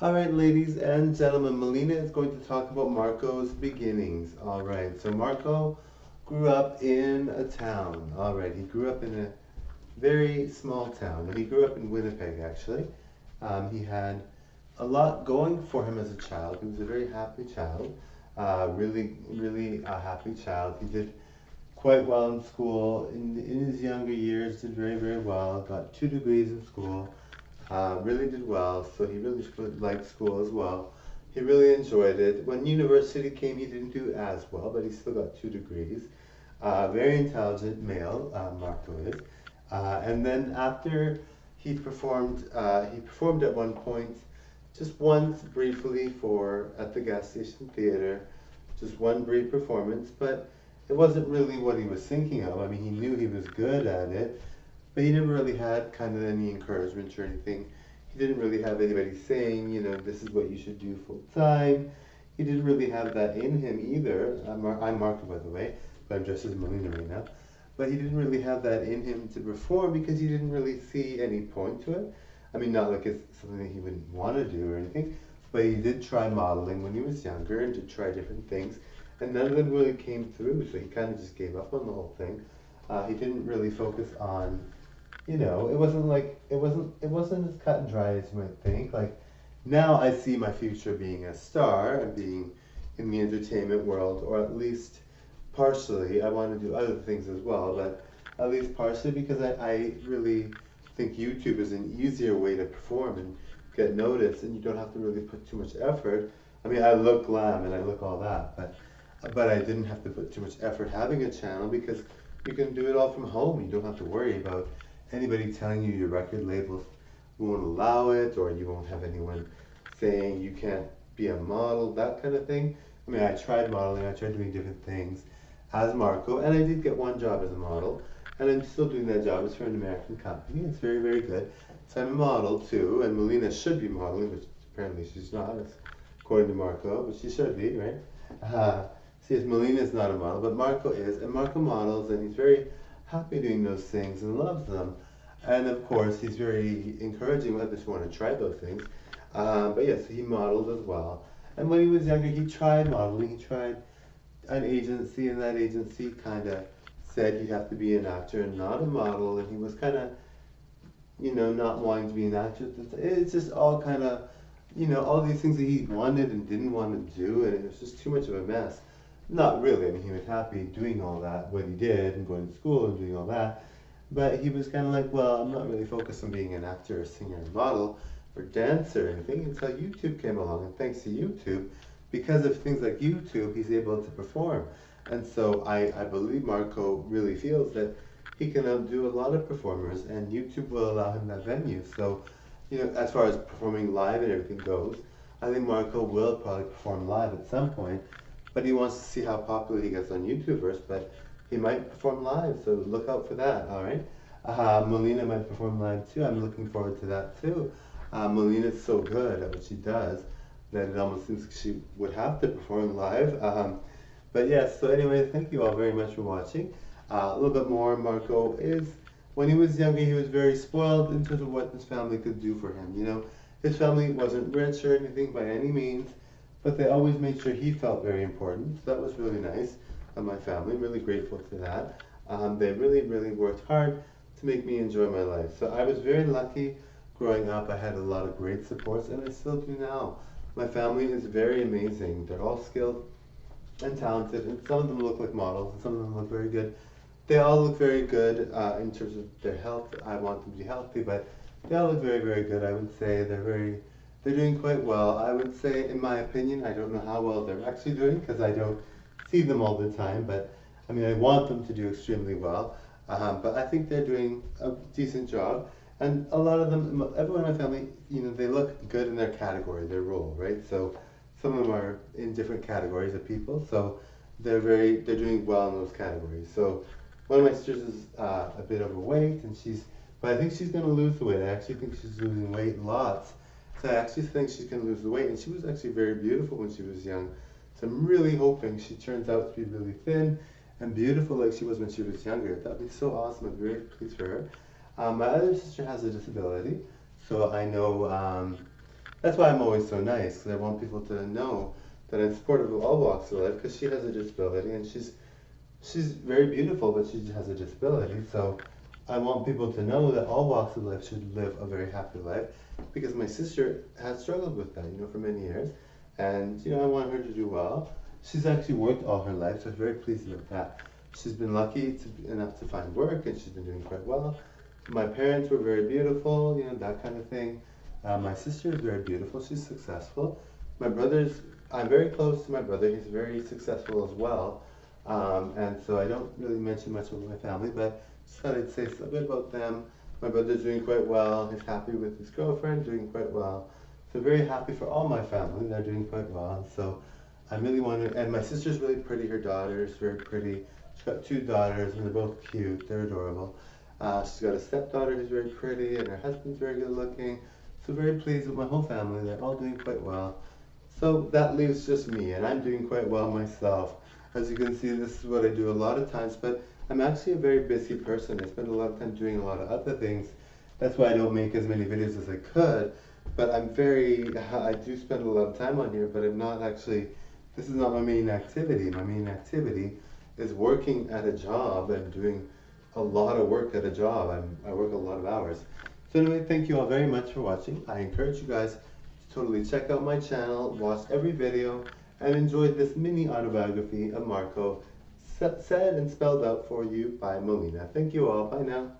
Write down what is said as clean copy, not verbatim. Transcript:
All right, ladies and gentlemen, Mileena is going to talk about Marco's beginnings. All right, so Marco grew up in a town. All right, he grew up in a very small town. He grew up in Winnipeg, actually. He had a lot going for him as a child. He was a very happy child, really a happy child. He did quite well in school. In his younger years, did very well. Got 2 degrees in school. Really did well. So he really liked school as well. He really enjoyed it. When university came, he didn't do as well, but he still got 2 degrees. Very intelligent male, Marco is. And then after he performed at one point, just once briefly for at the gas station theater, just one brief performance, but it wasn't really what he was thinking of. I mean, he knew he was good at it, but he never really had kind of any encouragement or anything. He didn't really have anybody saying, this is what you should do full time. He didn't really have that in him either. I'm Marco, by the way, but I'm dressed as Mileena right now. But he didn't really have that in him to perform because he didn't really see any point to it. I mean, not like it's something that he wouldn't want to do or anything, but he did try modeling when he was younger and did try different things, and none of them really came through. So he kind of just gave up on the whole thing. He didn't really focus on, it wasn't as cut and dry as you might think. Like now, I see my future being a star and being in the entertainment world, or at least partially. I want to do other things as well, but at least partially because I really think YouTube is an easier way to perform and get noticed, and you don't have to really put too much effort. I mean, I look glam and I look all that, but I didn't have to put too much effort having a channel because you can do it all from home. You don't have to worry about anybody telling you your record labels won't allow it, or you won't have anyone saying you can't be a model, that kind of thing. I mean, I tried modeling, I tried doing different things as Marco, and I did get one job as a model, and I'm still doing that job. It's for an American company. It's very good. So I'm a model too, and Mileena should be modeling, which apparently she's not, according to Marco, but she should be, right? See, Mileena is not a model, but Marco is, and Marco models, and he's very happy doing those things and loves them. And of course, he's very encouraging with others who want to try those things. But yes, he modeled as well. And when he was younger, he tried modeling. He tried an agency, and that agency kind of said he'd have to be an actor and not a model. And he was kind of, not wanting to be an actor. It's just all kind of, all these things that he wanted and didn't want to do, and it was just too much of a mess. Not really. I mean, he was happy doing all that, what he did, and going to school and doing all that. But he was kind of like, well, I'm not really focused on being an actor, or singer, or model, or dancer or anything until YouTube came along. And thanks to YouTube, because of things like YouTube, he's able to perform. And so I believe Marco really feels that he can outdo a lot of performers, and YouTube will allow him that venue. So, as far as performing live and everything goes, I think Marco will probably perform live at some point, but he wants to see how popular he gets on YouTube first. But he might perform live, so look out for that, all right? Mileena might perform live too. I'm looking forward to that too. Milena's so good at what she does that it almost seems like she would have to perform live. But yes, so anyway, thank you all very much for watching. A little bit more, Marco is, when he was younger, he was very spoiled in terms of what his family could do for him. His family wasn't rich or anything by any means, but they always made sure he felt very important. So that was really nice of my family. Really grateful for that. They really worked hard to make me enjoy my life. So I was very lucky growing up. I had a lot of great supports, and I still do now. My family is very amazing. They're all skilled and talented, and some of them look like models, and some of them look very good. They all look very good in terms of their health. I want them to be healthy, but they all look very good. I would say they're doing quite well. I would say, in my opinion, I don't know how well they're actually doing because I don't see them all the time, but I mean, I want them to do extremely well. But I think they're doing a decent job. And a lot of them, everyone in my family, they look good in their category, their role, right? So some of them are in different categories of people, so they're doing well in those categories. So one of my sisters is a bit overweight, but I think she's going to lose the weight. I actually think she's losing weight lots. So I actually think she's going to lose the weight, and she was actually very beautiful when she was young. So I'm really hoping she turns out to be really thin and beautiful like she was when she was younger. That would be so awesome. I'm very pleased for her. My other sister has a disability, so I know That's why I'm always so nice, because I want people to know that I'm supportive of all walks of life, because she has a disability, and she's very beautiful, but she has a disability. So I want people to know that all walks of life should live a very happy life, because my sister has struggled with that, for many years, and I want her to do well. She's actually worked all her life, so I'm very pleased with that. She's been lucky enough to find work, and she's been doing quite well. My parents were very beautiful, that kind of thing. My sister is very beautiful. She's successful. My brother's, I'm very close to my brother. He's very successful as well. And so I don't really mention much about my family, but just thought I'd say a bit about them. My brother's doing quite well. He's happy with his girlfriend, doing quite well. So very happy for all my family. They're doing quite well. And so I really want to, and my sister's really pretty. Her daughter's very pretty. She's got two daughters, and they're both cute. They're adorable. She's got a stepdaughter who's very pretty, and her husband's very good looking. So very pleased with my whole family. They're all doing quite well. So that leaves just me, and I'm doing quite well myself. As you can see, this is what I do a lot of times, but I'm actually a very busy person. I spend a lot of time doing a lot of other things. That's why I don't make as many videos as I could. But I do spend a lot of time on here, but I'm not actually, this is not my main activity. My main activity is working at a job and doing a lot of work at a job. I work a lot of hours. So anyway, thank you all very much for watching. I encourage you guys to totally check out my channel, watch every video, and enjoy this mini autobiography of Marco, said and spelled out for you by Mileena. Thank you all. Bye now.